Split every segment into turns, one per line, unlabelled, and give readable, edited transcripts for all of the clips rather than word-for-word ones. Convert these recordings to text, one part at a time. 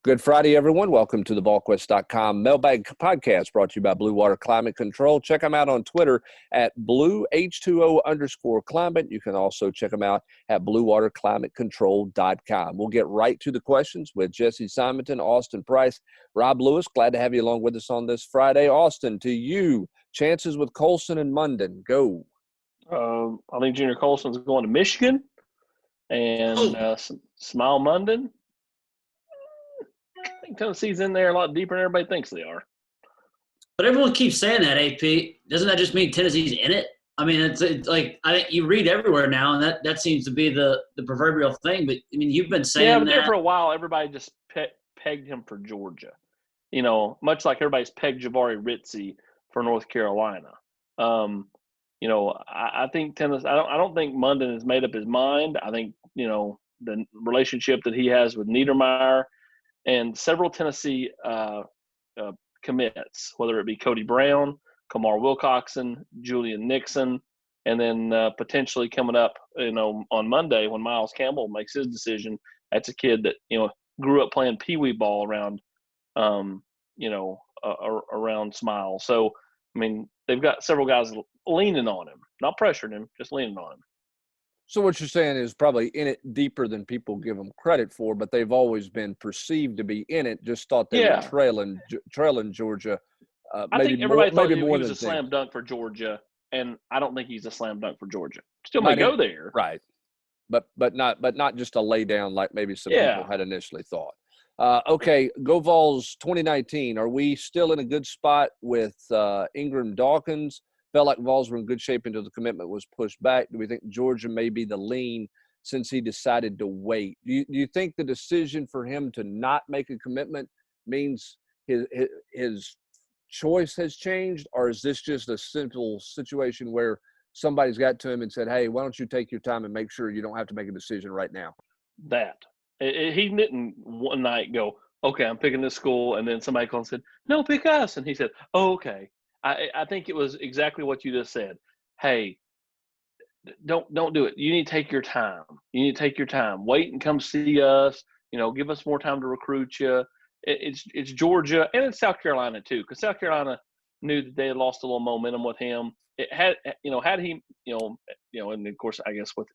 Good Friday, everyone. Welcome to the Volquest.com mailbag podcast brought to you by Blue Water Climate Control. Check them out on Twitter at BlueH2O_climate. You can also check them out at BlueWaterClimateControl.com. We'll get right to the questions with Jesse Simonton, Austin Price, Rob Lewis. Glad to have you along with us on this Friday. Austin, to you, chances with Colson and Munden. Go.
I think Junior Colson's going to Michigan, and Smile Munden. I think Tennessee's in there a lot deeper than everybody thinks they are.
But everyone keeps saying that, AP. Doesn't that just mean Tennessee's in it? I mean, it's like I think you read everywhere now, and that seems to be the proverbial thing. But, I mean, you've been saying
yeah, but
that.
there for a while, everybody just pegged him for Georgia. You know, much like everybody's pegged Jahvaree Ritzie for North Carolina. I think Tennessee. I don't think Munden has made up his mind. I think the relationship that he has with Niedermeyer and several Tennessee commits, whether it be Cody Brown, Kamar Wilcoxon, Julian Nixon, and then potentially coming up, on Monday when Miles Campbell makes his decision. That's a kid that grew up playing peewee ball around Smile. So I mean, they've got several guys leaning on him, not pressuring him, just leaning on him.
So what you're saying is probably in it deeper than people give them credit for, but they've always been perceived to be in it. Just thought they were trailing Georgia.
I think everybody thought he was a slam dunk for Georgia, and I don't think he's a slam dunk for Georgia. Still may go there,
right? But not just a lay down like maybe some people had initially thought. Okay, go Vols 2019. Are we still in a good spot with Ingram Dawkins? Felt like Vols were in good shape until the commitment was pushed back. Do we think Georgia may be the lean since he decided to wait? Do you think the decision for him to not make a commitment means his choice has changed, or is this just a simple situation where somebody's got to him and said, hey, why don't you take your time and make sure you don't have to make a decision right now?
He didn't one night go, okay, I'm picking this school, and then somebody called and said, no, pick us. And he said, oh, okay. I think it was exactly what you just said. Hey, don't do it. You need to take your time. Wait and come see us. Give us more time to recruit you. It's Georgia, and it's South Carolina too, because South Carolina knew that they had lost a little momentum with him. It had he, and of course, I guess with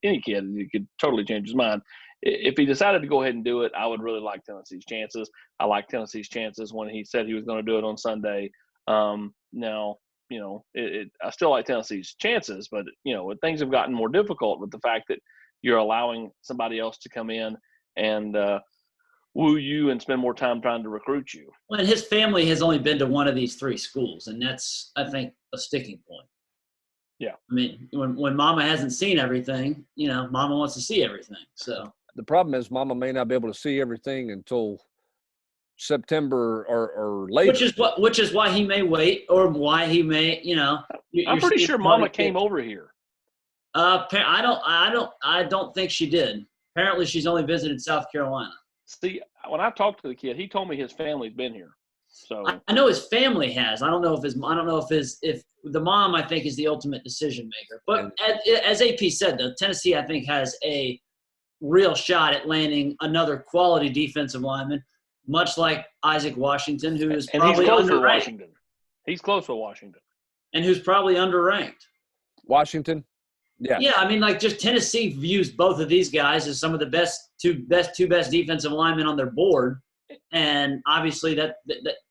any kid, you could totally change his mind. If he decided to go ahead and do it, I would really like Tennessee's chances. I like Tennessee's chances when he said he was going to do it on Sunday. Now, I still like Tennessee's chances, but things have gotten more difficult with the fact that you're allowing somebody else to come in and woo you and spend more time trying to recruit you.
Well, and his family has only been to one of these three schools, and that's, I think, a sticking point.
Yeah.
I mean, when Mama hasn't seen everything, Mama wants to see everything. So
the problem is Mama may not be able to see everything until September or later.
Which is why he may wait, or why he may,
I'm pretty sure Mama came over here.
I don't think she did. Apparently, she's only visited South Carolina.
See, when I talked to the kid, he told me his family's been here. So
I know his family has. I don't know if the mom, I think, is the ultimate decision maker. But as AP said, though, Tennessee, I think, has a real shot at landing another quality defensive lineman, much like Isaac Washington, who is probably underranked.
He's close with Washington.
And who's probably underranked.
Washington? Yeah.
Yeah, I mean, like, just Tennessee views both of these guys as some of the two best defensive linemen on their board. And obviously that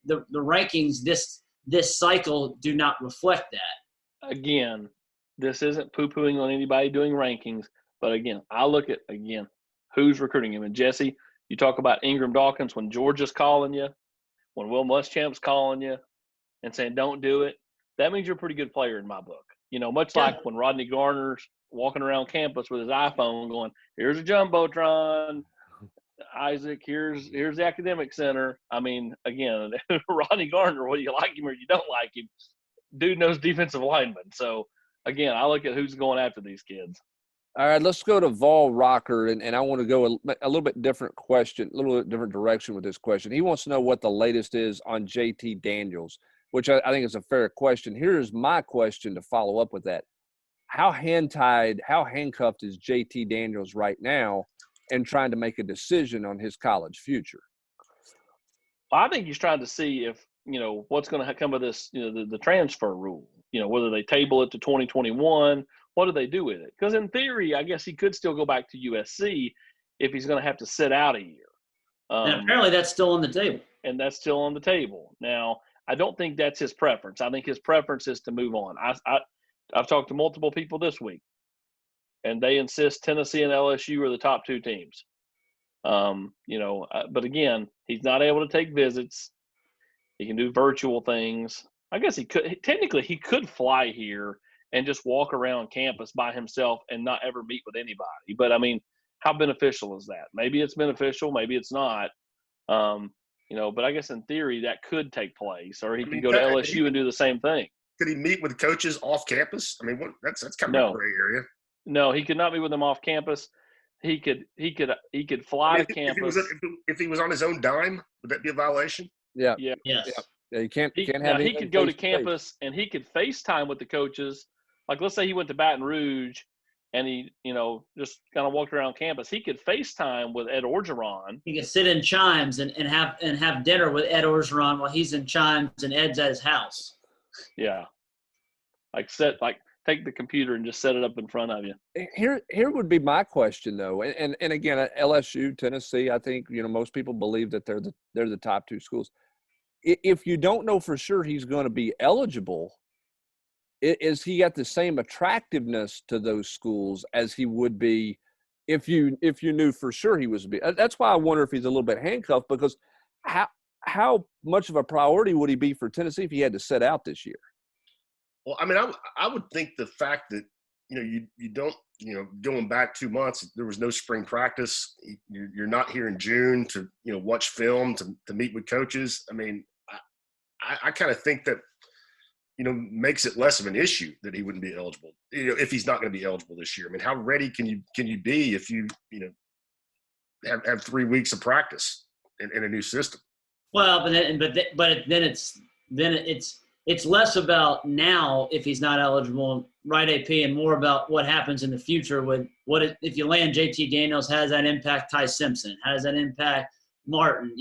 the rankings this cycle do not reflect that.
Again, this isn't poo-pooing on anybody doing rankings, but again, I look at who's recruiting him. And Jesse, you talk about Ingram Dawkins when Georgia's calling you, when Will Muschamp's calling you and saying don't do it. That means you're a pretty good player in my book. Much like when Rodney Garner's walking around campus with his iPhone going, here's a Jumbotron, Isaac, here's the academic center. I mean, again, Rodney Garner, whether you like him or you don't like him, dude knows defensive linemen. So, again, I look at who's going after these kids.
All right, let's go to Vol Rocker, and I want to go a little bit different question, a little bit different direction with this question. He wants to know what the latest is on JT Daniels, which I think is a fair question. Here's my question to follow up with that. How handcuffed is JT Daniels right now and trying to make a decision on his college future?
I think he's trying to see if, what's going to come of this, the transfer rule, whether they table it to 2021, what do they do with it? Because in theory, I guess he could still go back to USC if he's going to have to sit out a year.
And apparently that's still on the table.
And that's still on the table. Now, I don't think that's his preference. I think his preference is to move on. I've talked to multiple people this week, and they insist Tennessee and LSU are the top two teams. But again, he's not able to take visits. He can do virtual things. I guess he could fly here and just walk around campus by himself and not ever meet with anybody. But I mean, how beneficial is that? Maybe it's beneficial, maybe it's not. But I guess in theory that could take place, or he can go to LSU and do the same thing.
Could he meet with coaches off campus? I mean, that's kind of a gray area.
No, he could not meet with them off campus. He could fly to campus.
If he was on his own dime, would that be a violation?
Yeah.
Yes.
Yeah, he can't have.
He could go to campus and he could FaceTime with the coaches. Like, let's say he went to Baton Rouge, and he, just kind of walked around campus. He could FaceTime with Ed Orgeron.
He could sit in Chimes and have dinner with Ed Orgeron while he's in Chimes and Ed's at his house.
Yeah. Take the computer and just set it up in front of you.
Here would be my question, though, and again, at LSU, Tennessee, I think most people believe that they're the top two schools. If you don't know for sure he's going to be eligible, is he got the same attractiveness to those schools as he would be if you knew for sure he was? That's why I wonder if he's a little bit handcuffed, because how much of a priority would he be for Tennessee if he had to sit out this year?
Well, I mean, I would think the fact that you don't going back 2 months, there was no spring practice. You're not here in June to watch film, to meet with coaches. I mean, I kind of think that makes it less of an issue that he wouldn't be eligible. If he's not going to be eligible this year. I mean, how ready can you be if you have 3 weeks of practice in a new system?
Well, then it's less about now if he's not eligible, right, AP, and more about what happens in the future with if you land JT Daniels. How does that impact Ty Simpson? How does that impact Martin?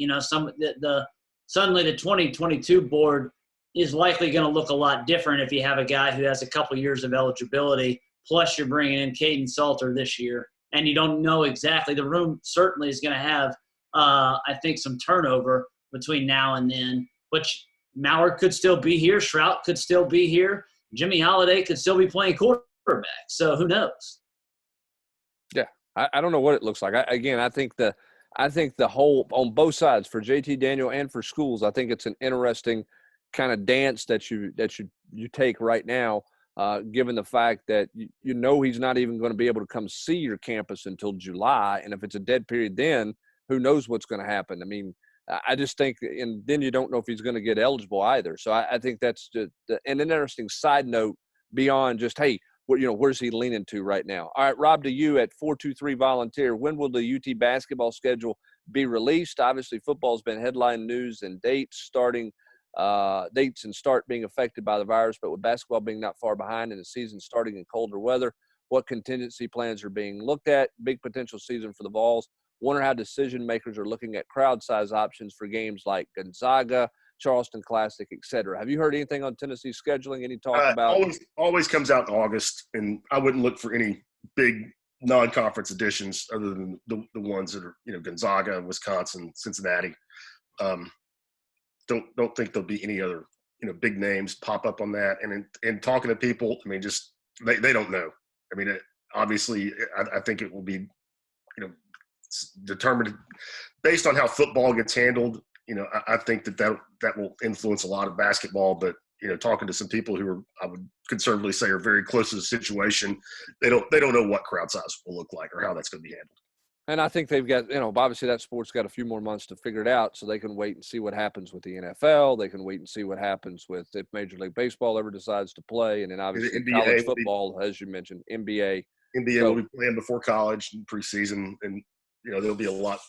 Suddenly the 2022 board is likely going to look a lot different if you have a guy who has a couple years of eligibility, plus you're bringing in Caden Salter this year, and you don't know exactly. The room certainly is going to have, I think, some turnover between now and then, but Mallard could still be here. Shrout could still be here. Jimmy Holiday could still be playing quarterback. So who knows?
Yeah, I don't know what it looks like. I think the whole on both sides for JT Daniel and for schools. I think it's an interesting kind of dance that you take right now, given the fact that he's not even going to be able to come see your campus until July, and if it's a dead period, then who knows what's going to happen? I mean. I just think, and then you don't know if he's going to get eligible either. So I think that's just an interesting side note beyond just, hey, where's he leaning to right now? All right, Rob, to you at 423 Volunteer. When will the UT basketball schedule be released? Obviously, football's been headline news and dates and start being affected by the virus, but with basketball being not far behind and the season starting in colder weather, what contingency plans are being looked at? Big potential season for the Vols. Wonder how decision makers are looking at crowd size options for games like Gonzaga, Charleston Classic, etc. Have you heard anything on Tennessee scheduling? Any talk about?
Always comes out in August, and I wouldn't look for any big non-conference additions other than the ones that are Gonzaga, Wisconsin, Cincinnati. Don't think there'll be any other big names pop up on that. And talking to people, I mean, just they don't know. I mean, obviously, I think it will be determined based on how football gets handled. I think that will influence a lot of basketball, but talking to some people who I would conservatively say are very close to the situation, they don't know what crowd size will look like or how that's going to be handled.
And I think they've got, obviously that sport's got a few more months to figure it out, so they can wait and see what happens with the NFL. They can wait and see what happens with if Major League Baseball ever decides to play, and then obviously college football, as you mentioned, NBA.
Will be playing before college and preseason, and there'll be a lot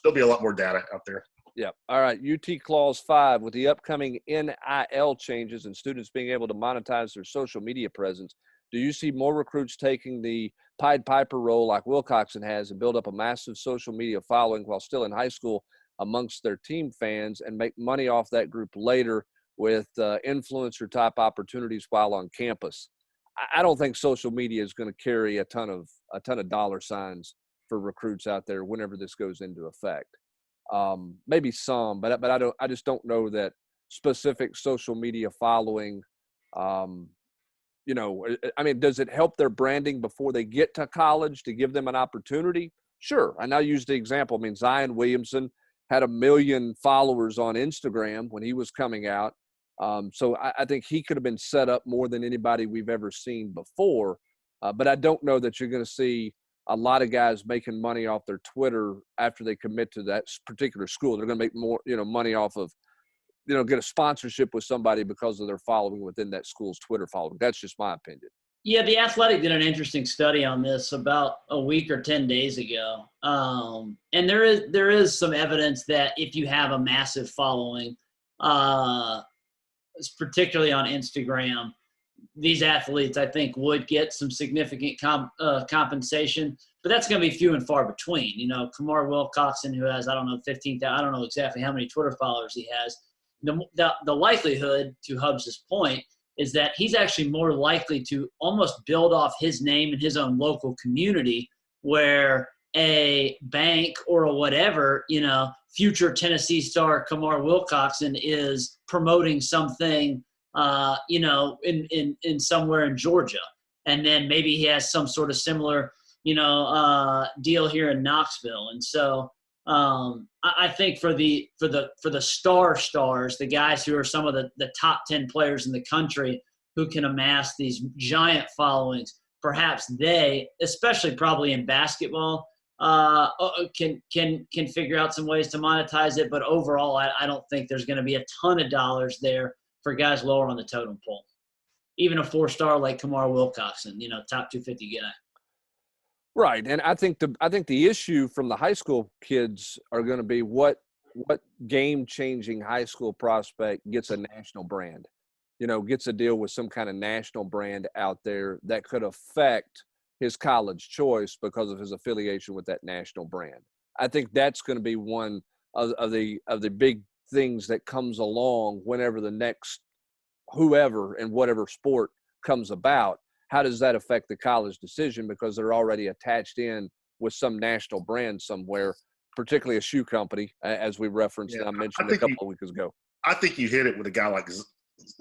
more data out there.
Yeah. All right. UT Clause 5, with the upcoming NIL changes and students being able to monetize their social media presence, do you see more recruits taking the Pied Piper role like Wilcoxon has and build up a massive social media following while still in high school amongst their team fans and make money off that group later with influencer type opportunities while on campus. I don't think social media is going to carry a ton of dollar signs for recruits out there whenever this goes into effect. Maybe some, but I just don't know that specific social media following. I mean, does it help their branding before they get to college to give them an opportunity? Sure. And I use the example. I mean, Zion Williamson had 1 million followers on Instagram when he was coming out. So I think he could have been set up more than anybody we've ever seen before. But I don't know that you're going to see a lot of guys making money off their Twitter after they commit to that particular school. They're going to make more, money off of, get a sponsorship with somebody because of their following within that school's Twitter following. That's just my opinion.
Yeah, The Athletic did an interesting study on this about a week or 10 days ago. And there is some evidence that if you have a massive following, particularly on Instagram, these athletes, I think, would get some significant compensation, but that's going to be few and far between. Kamar Wilcoxon, who has, 15,000, I don't know exactly how many Twitter followers he has. The likelihood, to Hubbs' point, is that he's actually more likely to almost build off his name in his own local community, where a bank or a whatever, future Tennessee star Kamar Wilcoxon is promoting something, in somewhere in Georgia. And then maybe he has some sort of similar, deal here in Knoxville. And so I think for the stars, the guys who are some of the top 10 players in the country who can amass these giant followings, perhaps they, especially probably in basketball, can figure out some ways to monetize it. But overall, I don't think there's going to be a ton of dollars there for guys lower on the totem pole. Even a 4-star like Kamar Wilcoxon, top 250 guy.
Right, and I think the issue from the high school kids are going to be what game-changing high school prospect gets a national brand, gets a deal with some kind of national brand out there that could affect his college choice because of his affiliation with that national brand. I think that's going to be one of the big things that comes along whenever the next whoever in whatever sport comes about. How does that affect the college decision? Because they're already attached in with some national brand somewhere, particularly a shoe company, as we referenced and I mentioned a couple of weeks ago.
I think you hit it with a guy like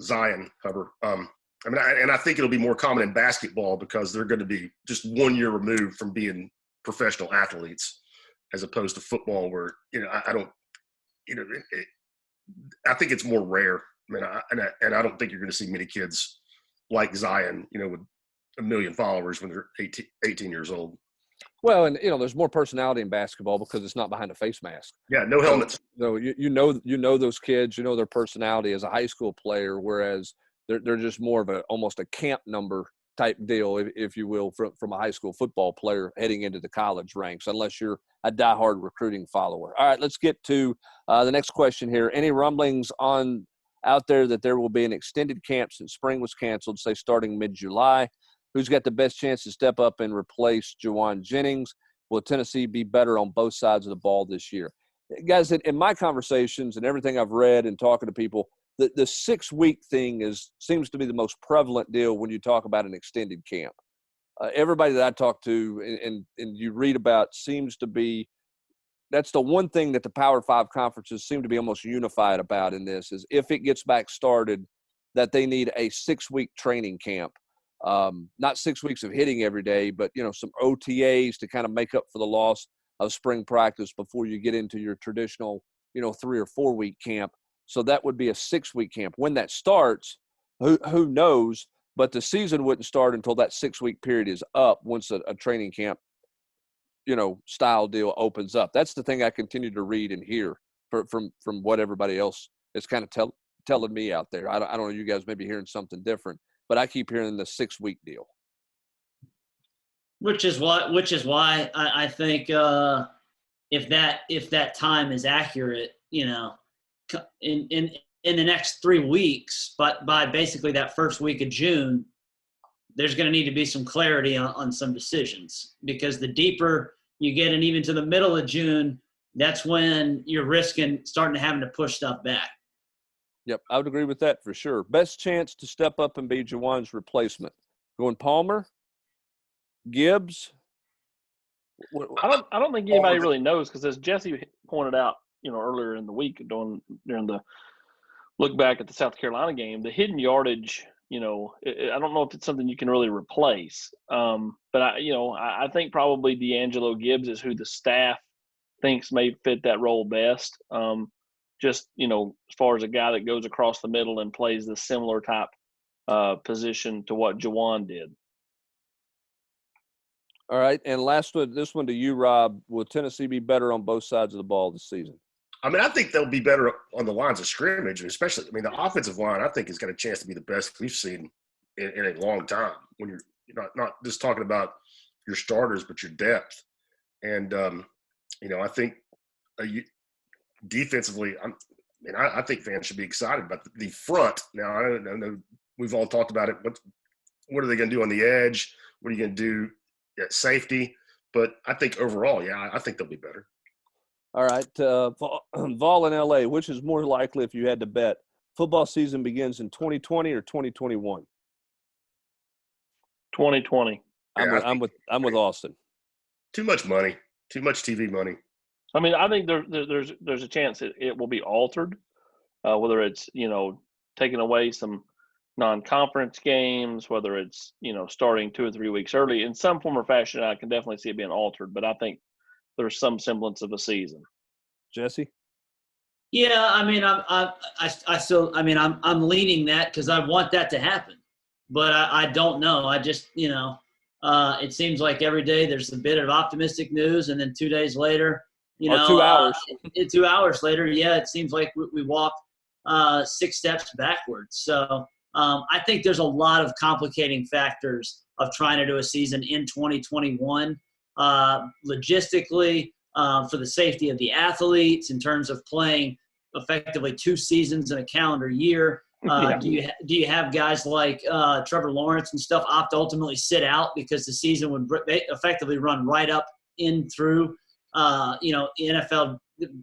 Zion, Hubbard. I think it'll be more common in basketball because they're going to be just 1 year removed from being professional athletes, as opposed to football, where I don't, I think it's more rare. I don't think you're going to see many kids like Zion, with 1 million followers when they're 18 years old.
Well, and there's more personality in basketball because it's not behind a face mask.
Yeah, no helmets.
So you know those kids, their personality as a high school player, whereas they're just more of almost a camp number type deal, if you will, from a high school football player heading into the college ranks, unless you're a diehard recruiting follower. All right, let's get to the next question here. Any rumblings out there that there will be an extended camp since spring was canceled, say starting mid-July? Who's got the best chance to step up and replace JaJuan Jennings? Will Tennessee be better on both sides of the ball this year? Guys, in my conversations and everything I've read and talking to people, the 6-week thing seems to be the most prevalent deal when you talk about an extended camp. Everybody that I talk to and you read about seems to be – that's the one thing that the Power 5 conferences seem to be almost unified about in this, is if it gets back started, that they need a 6-week training camp. Not 6 weeks of hitting every day, but, some OTAs to kind of make up for the loss of spring practice before you get into your traditional, 3 or 4 week camp. So that would be a 6-week camp. When that starts, who knows, but the season wouldn't start until that 6-week period is up once a training camp, style deal opens up. That's the thing I continue to read and hear from what everybody else is kind of telling me out there. I don't know, you guys may be hearing something different, but I keep hearing the 6-week deal.
Which is why I think if that time is accurate, in the next 3 weeks, but by basically that first week of June, there's going to need to be some clarity on some decisions, because the deeper you get, and even to the middle of June, that's when you're starting to having to push stuff back.
Yep, I would agree with that for sure. Best chance to step up and be JaJuan's replacement. Going Palmer, Gibbs.
I don't think anybody really knows, because as Jesse pointed out, earlier in the week during the look back at the South Carolina game, the hidden yardage, I don't know if it's something you can really replace. But I think probably D'Angelo Gibbs is who the staff thinks may fit that role best. Just, as far as a guy that goes across the middle and plays the similar type position to what JaJuan did.
All right, and last one, this one to you, Rob. Will Tennessee be better on both sides of the ball this season?
I mean, I think they'll be better on the lines of scrimmage, especially, the offensive line, I think, has got a chance to be the best we've seen in a long time, when you're not just talking about your starters, but your depth. And, I think defensively, I think fans should be excited about the front. Now, I don't know, we've all talked about it. What are they going to do on the edge? What are you going to do at safety? But I think overall, I think they'll be better.
All right, Vol in LA, which is more likely if you had to bet? Football season begins in 2020 or 2021?
2020.
I'm with Austin.
Too much money, too much TV money.
I think there's a chance it will be altered, whether it's taking away some non-conference games, whether it's starting 2 or 3 weeks early. In some form or fashion, I can definitely see it being altered, but I think there's some semblance of a season.
Jesse?
Yeah, I still, I'm leaning that because I want that to happen, but I don't know. I just, it seems like every day there's a bit of optimistic news, and then 2 days later,
2 hours.
2 hours later, it seems like we walk 6 steps backwards. So I think there's a lot of complicating factors of trying to do a season in 2021. Logistically, for the safety of the athletes, in terms of playing effectively 2 seasons in a calendar year. Do you have guys like Trevor Lawrence and stuff opt to ultimately sit out because the season would effectively run right up in through NFL,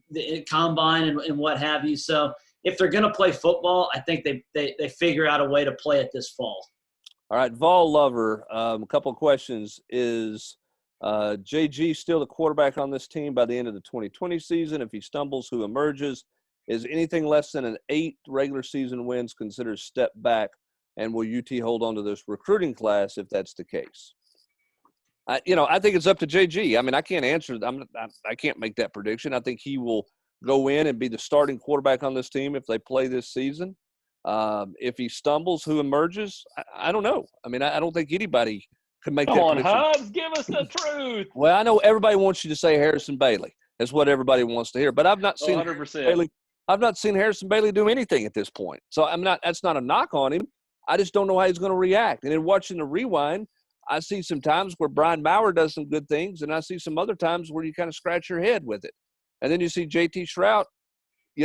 the combine and what have you. So if they're going to play football, I think they figure out a way to play it this fall.
All right, Vol Lover, a couple of questions. Is JG still the quarterback on this team by the end of the 2020 season? If he stumbles, who emerges? Is anything less than an 8 regular season wins considered step back? And will UT hold on to this recruiting class if that's the case? I think it's up to JG. I can't answer. I can't make that prediction. I think he will go in and be the starting quarterback on this team if they play this season. If he stumbles, who emerges? I don't know. I don't think anybody can make that prediction.
Come on, Hubs, give us the truth.
Well, I know everybody wants you to say Harrison Bailey. That's what everybody wants to hear. But I've not seen
100%.
I've not seen Harrison Bailey do anything at this point. So that's not a knock on him. I just don't know how he's going to react. And in watching the rewind, I see some times where Brian Maurer does some good things, and I see some other times where you kind of scratch your head with it. And then you see JT Shrout,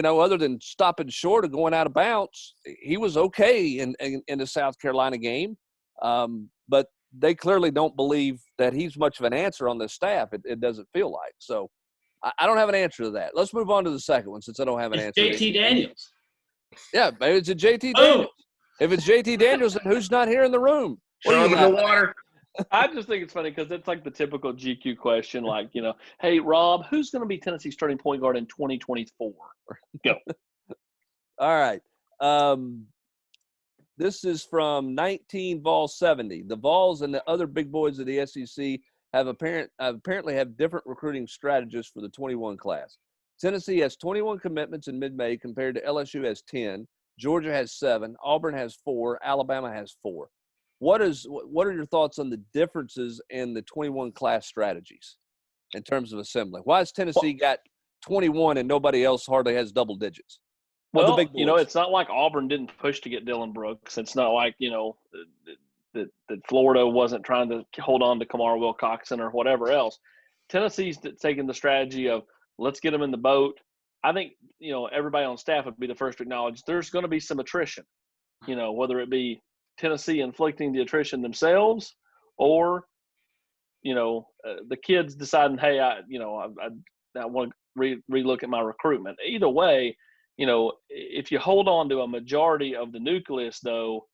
other than stopping short of going out of bounds, he was okay in the South Carolina game. But they clearly don't believe that he's much of an answer on the staff. It doesn't feel like. So I don't have an answer to that. Let's move on to the second one since I don't have an answer.
JT Daniels.
Yeah, maybe it's a JT Daniels. If it's JT Daniels, then who's not here in the room?
Show him the water.
I just think it's funny because it's like the typical GQ question, like, hey, Rob, who's going to be Tennessee's starting point guard in 2024? Go.
All right. This is from 19 Vol 70. The Vols and the other big boys of the SEC apparently have different recruiting strategies for the 21 class. Tennessee has 21 commitments in mid-May compared to LSU has 10. Georgia has 7. Auburn has 4. Alabama has 4. What are your thoughts on the differences in the 21 class strategies in terms of assembling? Why has Tennessee got 21 and nobody else hardly has double digits?
Well, the big boys? It's not like Auburn didn't push to get Dylan Brooks. It's not like, that Florida wasn't trying to hold on to Kamar Wilcoxon or whatever else. Tennessee's taking the strategy of let's get them in the boat. I think, everybody on staff would be the first to acknowledge there's going to be some attrition, whether it be Tennessee inflicting the attrition themselves or, the kids deciding, hey, I want to relook at my recruitment. Either way, if you hold on to a majority of the nucleus, though,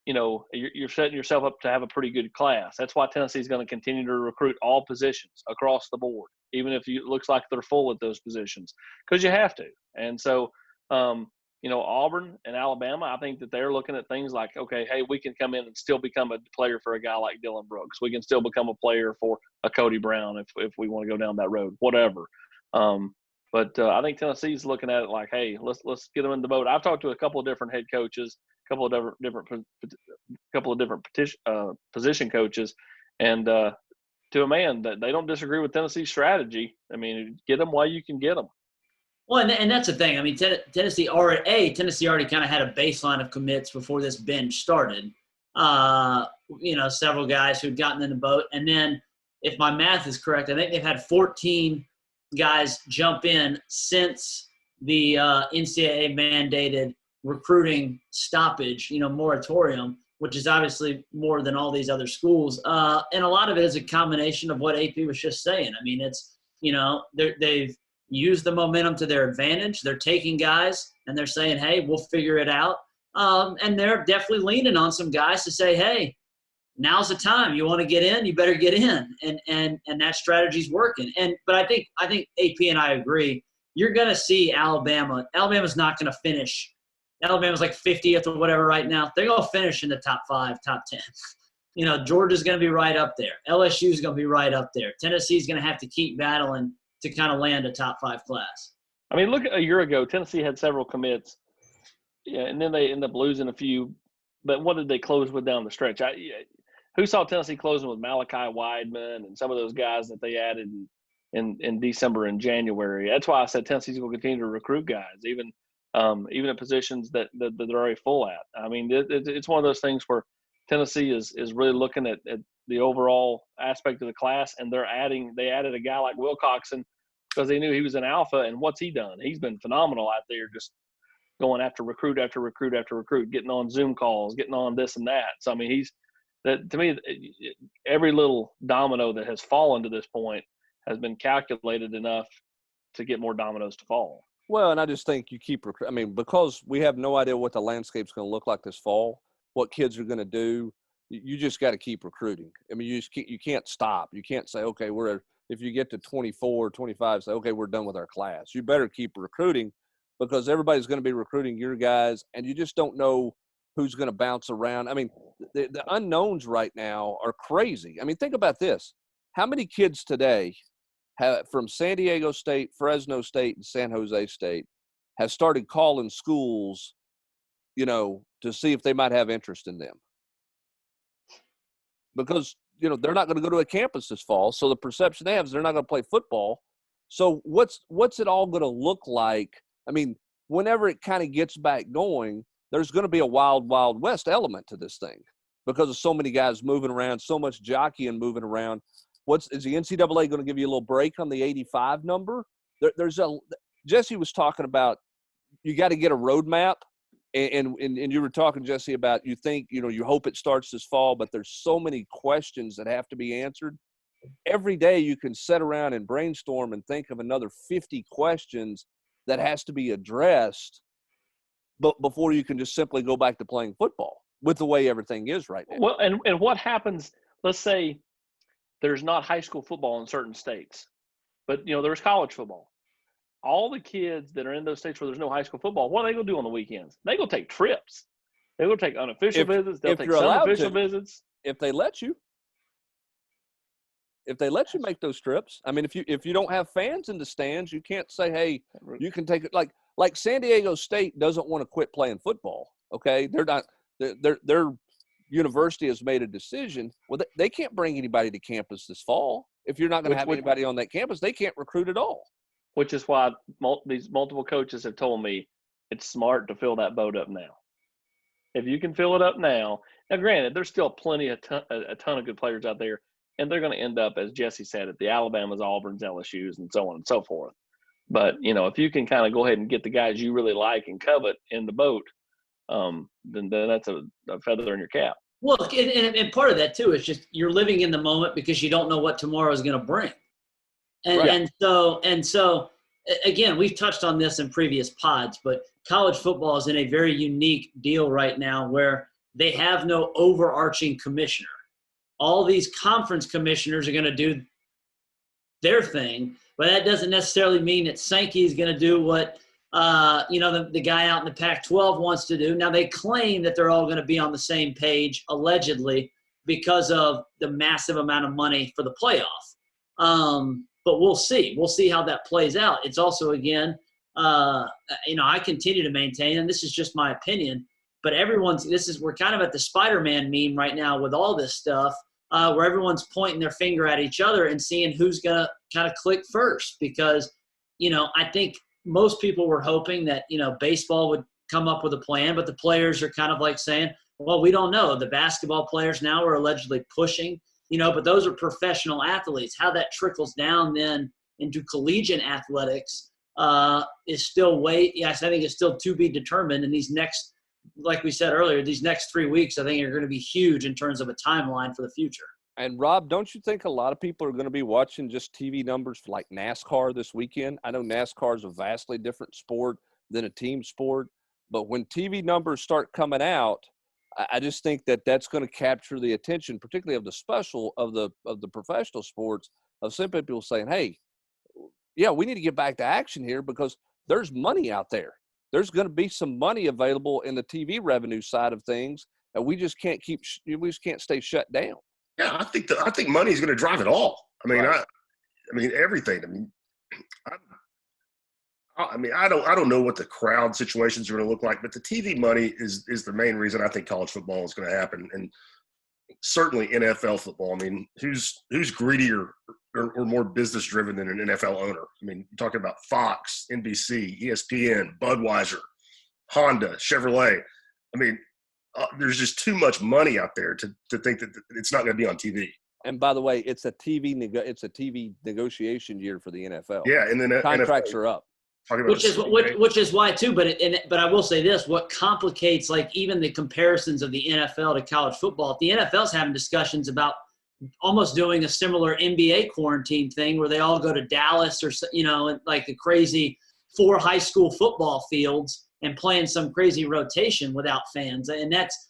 you're setting yourself up to have a pretty good class. That's why Tennessee is going to continue to recruit all positions across the board, even if it looks like they're full at those positions, because you have to. And so, Auburn and Alabama, I think that they're looking at things like, okay, hey, we can come in and still become a player for a guy like Dylan Brooks. We can still become a player for a Cody Brown if we want to go down that road, whatever. But I think Tennessee's looking at it like, hey, let's get them in the boat. I've talked to a couple of different head coaches, a couple of different position coaches, and to a man, that they don't disagree with Tennessee's strategy. I mean, get them while you can get them.
Well, and that's the thing. I mean, Tennessee already kind of had a baseline of commits before this binge started. Several guys who'd gotten in the boat, and then if my math is correct, I think they've had 14 guys jump in since the NCAA mandated recruiting stoppage, moratorium, which is obviously more than all these other schools. And a lot of it is a combination of what AP was just saying. I mean, it's, they've used the momentum to their advantage. They're taking guys and they're saying, hey, we'll figure it out. And they're definitely leaning on some guys to say, hey, now's the time. You want to get in, you better get in. And that strategy's working. But I think AP and I agree. You're going to see Alabama. Alabama's not going to finish. Alabama's like 50th or whatever right now. They're going to finish in the top 5, top 10. Georgia's going to be right up there. LSU's going to be right up there. Tennessee's going to have to keep battling to kind of land a top 5 class.
I mean, look, a year ago, Tennessee had several commits. Yeah, and then they end up losing a few. But what did they close with down the stretch? Who saw Tennessee closing with Malachi Wideman and some of those guys that they added in December and January? That's why I said Tennessee's going to continue to recruit guys, even at positions that they're already full at. I mean, it's one of those things where Tennessee is really looking at the overall aspect of the class, and they added a guy like Wilcoxon because they knew he was an alpha, and what's he done? He's been phenomenal out there, just going after recruit after recruit after recruit, getting on Zoom calls, getting on this and that. So, I mean, to me, every little domino that has fallen to this point has been calculated enough to get more dominoes to fall.
Well, and I just think you keep – I mean, because we have no idea what the landscape's going to look like this fall, what kids are going to do, you just got to keep recruiting. I mean, you can't stop. You can't say, okay, if you get to 24, 25, say, okay, we're done with our class. You better keep recruiting because everybody's going to be recruiting your guys, and you just don't know who's going to bounce around. I mean, the unknowns right now are crazy. I mean, think about this. How many kids today from San Diego State, Fresno State, and San Jose State have started calling schools, to see if they might have interest in them? Because, they're not going to go to a campus this fall. So the perception they have is they're not going to play football. So what's it all going to look like? I mean, whenever it kind of gets back going, there's going to be a wild, wild west element to this thing because of so many guys moving around, so much jockeying moving around. Is the NCAA going to give you a little break on the 85 number? Jesse was talking about you got to get a roadmap. And you were talking, Jesse, about you think, you hope it starts this fall, but there's so many questions that have to be answered. Every day you can sit around and brainstorm and think of another 50 questions that has to be addressed before you can just simply go back to playing football with the way everything is right now.
Well, and what happens, let's say there's not high school football in certain states, but, there's college football. All the kids that are in those states where there's no high school football, what are they going to do on the weekends? They're going to take trips. They're going to take unofficial visits. They'll take some official visits.
If they let you. If they let you make those trips. I mean, if you don't have fans in the stands, you can't say, hey, you can take it. Like San Diego State doesn't want to quit playing football, okay? They're not – their university has made a decision. Well, they can't bring anybody to campus this fall. If you're not going to have anybody on that campus, they can't recruit at all.
Which is why these multiple coaches have told me it's smart to fill that boat up now. If you can fill it up now granted, there's still a ton of good players out there, and they're going to end up, as Jesse said, at the Alabamas, Auburns, LSUs, and so on and so forth. But, if you can kind of go ahead and get the guys you really like and covet in the boat, then that's a feather in your cap.
Well, and part of that, too, is just you're living in the moment because you don't know what tomorrow is going to bring. And so again, we've touched on this in previous pods, but college football is in a very unique deal right now where they have no overarching commissioner. All these conference commissioners are going to do their thing, but that doesn't necessarily mean that Sankey is going to do what the guy out in the Pac-12 wants to do. Now, they claim that they're all going to be on the same page, allegedly, because of the massive amount of money for the playoff. But we'll see. We'll see how that plays out. It's also, again, I continue to maintain, and this is just my opinion, but we're kind of at the Spider-Man meme right now with all this stuff, where everyone's pointing their finger at each other and seeing who's going to kind of click first. Because, I think most people were hoping that, baseball would come up with a plan, but the players are kind of like saying, well, we don't know. The basketball players now are allegedly pushing, but those are professional athletes. How that trickles down then into collegiate athletics is still I think it's still to be determined. And these next, like we said earlier, these next 3 weeks, I think are going to be huge in terms of a timeline for the future.
And Rob, don't you think a lot of people are going to be watching just TV numbers for like NASCAR this weekend? I know NASCAR is a vastly different sport than a team sport, but when TV numbers start coming out, I just think that that's going to capture the attention, particularly of the professional sports, of some people saying, hey, yeah, we need to get back to action here because there's money out there. There's going to be some money available in the TV revenue side of things, and we just can't stay shut down.
Yeah, I think money is going to drive it all. I mean,
right.
I mean everything. I don't know what the crowd situations are going to look like, but the TV money is the main reason I think college football is going to happen, and certainly NFL football. I mean, who's greedier or more business driven than an NFL owner? I mean, you're talking about Fox, NBC, ESPN, Budweiser, Honda, Chevrolet. I mean, there's just too much money out there to think that it's not going to be on TV.
And by the way, it's a TV negotiation year for the NFL.
Yeah, and then
contracts
NFL,
are up.
Which is why too. But I will say this: what complicates like even the comparisons of the NFL to college football? The NFL's having discussions about almost doing a similar NBA quarantine thing, where they all go to Dallas or like the crazy 4 high school football fields and playing some crazy rotation without fans. And that's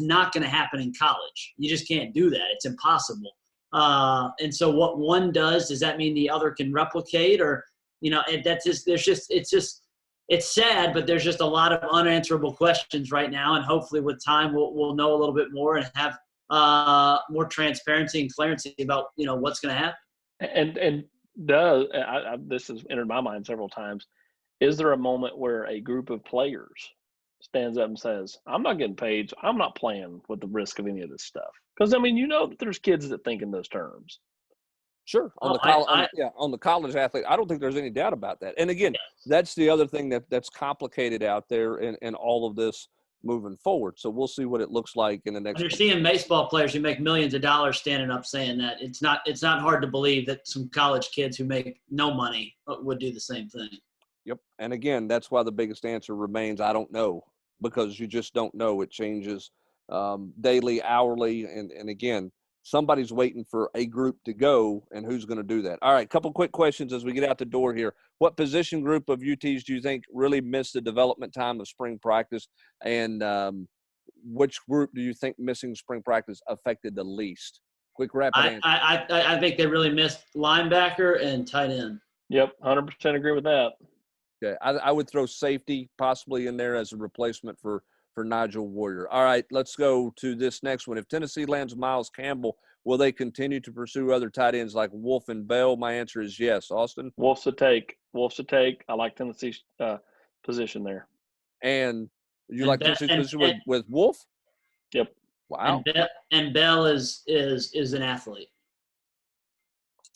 not going to happen in college. You just can't do that. It's impossible. And so what one does that mean the other can replicate? Or it's sad, but there's just a lot of unanswerable questions right now. And hopefully with time, we'll know a little bit more and have more transparency and clarity about, what's going to happen.
And this has entered my mind several times. Is there a moment where a group of players stands up and says, I'm not getting paid, so I'm not playing with the risk of any of this stuff? Because, that there's kids that think in those terms.
Sure. On the college athlete, I don't think there's any doubt about that. And again, that's the other thing that's complicated out there in all of this moving forward. So we'll see what it looks like in the next.
You're seeing baseball players who make millions of dollars standing up saying that. It's not hard to believe that some college kids who make no money would do the same thing.
Yep. And again, that's why the biggest answer remains, I don't know, because you just don't know. It changes daily, hourly. And again, somebody's waiting for a group to go, and who's going to do that? All right, couple quick questions as we get out the door here. What position group of UTs do you think really missed the development time of spring practice? And which group do you think missing spring practice affected the least? Quick, rapid answer.
I think they really missed linebacker and tight end.
Yep, 100% agree with that.
Okay, I would throw safety possibly in there as a replacement for Nigel Warrior. All right, let's go to this next one. If Tennessee lands Miles Campbell, will they continue to pursue other tight ends like Wolf and Bell? My answer is yes. Austin?
Wolf's a take. I like Tennessee's position there.
And you like Tennessee's position with Wolf?
Yep.
Wow.
And Bell is an athlete.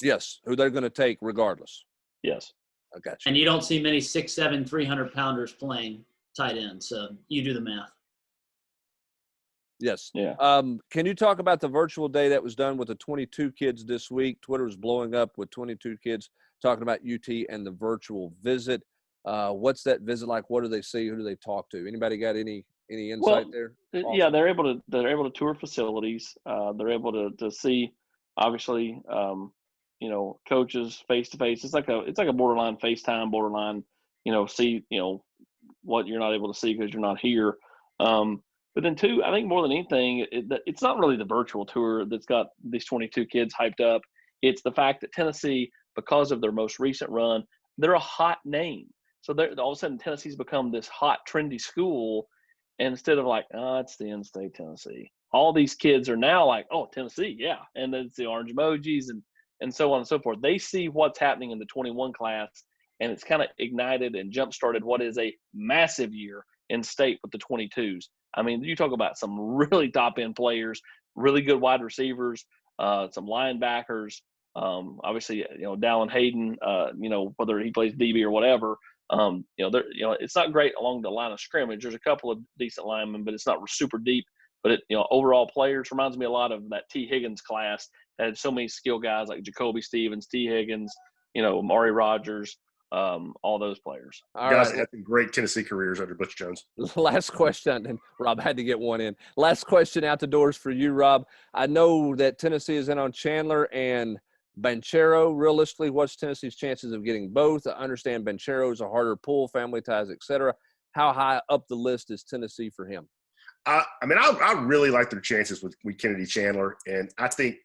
Yes, who they're going to take regardless.
Yes.
I got you.
And you don't see many 6'7", 300-pounders playing tight end, so you do the math.
Yes.
Yeah.
Can you talk about the virtual day that was done with the 22 kids this week? Twitter was blowing up with 22 kids talking about UT and the virtual visit. What's that visit like? What do they see? Who do they talk to? Anybody got any insight there? Awesome.
Yeah, they're able to tour facilities. They're able to see, obviously, coaches face to face. It's like a borderline FaceTime, borderline, see, what you're not able to see because you're not here. But then two, I think more than anything, it's not really the virtual tour that's got these 22 kids hyped up. It's the fact that Tennessee, because of their most recent run, they're a hot name. So all of a sudden Tennessee's become this hot, trendy school. And instead of like, it's the in-state Tennessee, all these kids are now like, oh, Tennessee, yeah. And then it's the orange emojis and so on and so forth. They see what's happening in the 21 class, and it's kind of ignited and jump-started what is a massive year in state with the 22s. I mean, you talk about some really top-end players, really good wide receivers, some linebackers, obviously, Dallin Hayden, whether he plays DB or whatever, it's not great along the line of scrimmage. There's a couple of decent linemen, but it's not super deep. But overall players reminds me a lot of that T. Higgins class that had so many skill guys like Jacoby Stevens, T. Higgins, Amari Rogers, all those players.
All guys had great Tennessee careers under Butch Jones.
Last question, and Rob had to get one in. Last question out the doors for you, Rob. I know that Tennessee is in on Chandler and Banchero. Realistically, what's Tennessee's chances of getting both? I understand Banchero is a harder pull, family ties, etc. How high up the list is Tennessee for him?
I really like their chances with Kennedy Chandler, and I think,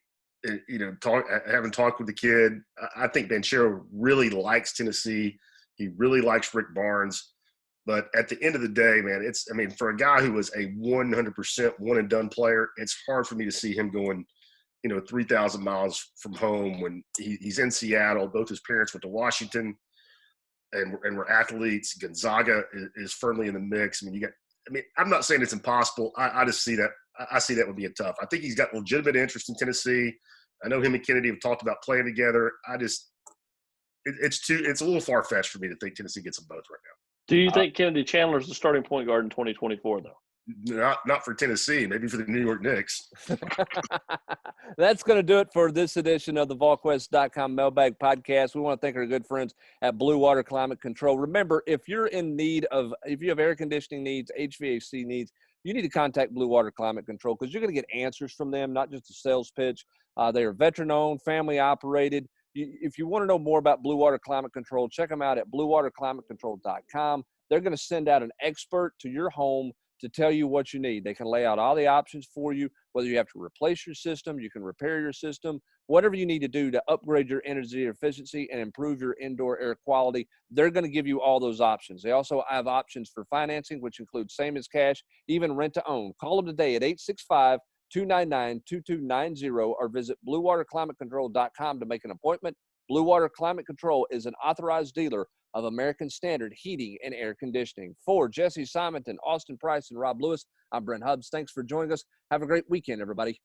having talked with the kid, I think Banchero really likes Tennessee. He really likes Rick Barnes. But at the end of the day, man, for a guy who was a 100% one-and-done player, it's hard for me to see him going, 3,000 miles from home when he's in Seattle. Both his parents went to Washington and were athletes. Gonzaga is firmly in the mix. I'm not saying it's impossible. I just see that. I see that would be tough. I think he's got legitimate interest in Tennessee. I know him and Kennedy have talked about playing together. It's a little far-fetched for me to think Tennessee gets them both right now.
Do you think Kennedy Chandler is the starting point guard in 2024, though?
Not for Tennessee, maybe for the New York Knicks.
That's going to do it for this edition of the Volquest.com Mailbag Podcast. We want to thank our good friends at Blue Water Climate Control. Remember, if you have air conditioning needs, HVAC needs, you need to contact Blue Water Climate Control because you're going to get answers from them, not just a sales pitch. They are veteran-owned, family-operated. If you want to know more about Blue Water Climate Control, check them out at bluewaterclimatecontrol.com. They're going to send out an expert to your home to tell you what you need. They can lay out all the options for you, whether you have to replace your system, you can repair your system, whatever you need to do to upgrade your energy efficiency and improve your indoor air quality. They're going to give you all those options. They also have options for financing, which includes same as cash, even rent to own. Call them today at 865-299-2290 or visit bluewaterclimatecontrol.com to make an appointment. Blue Water Climate Control is an authorized dealer of American Standard Heating and Air Conditioning. For Jesse Simonton, Austin Price, and Rob Lewis, I'm Brent Hubbs. Thanks for joining us. Have a great weekend, everybody.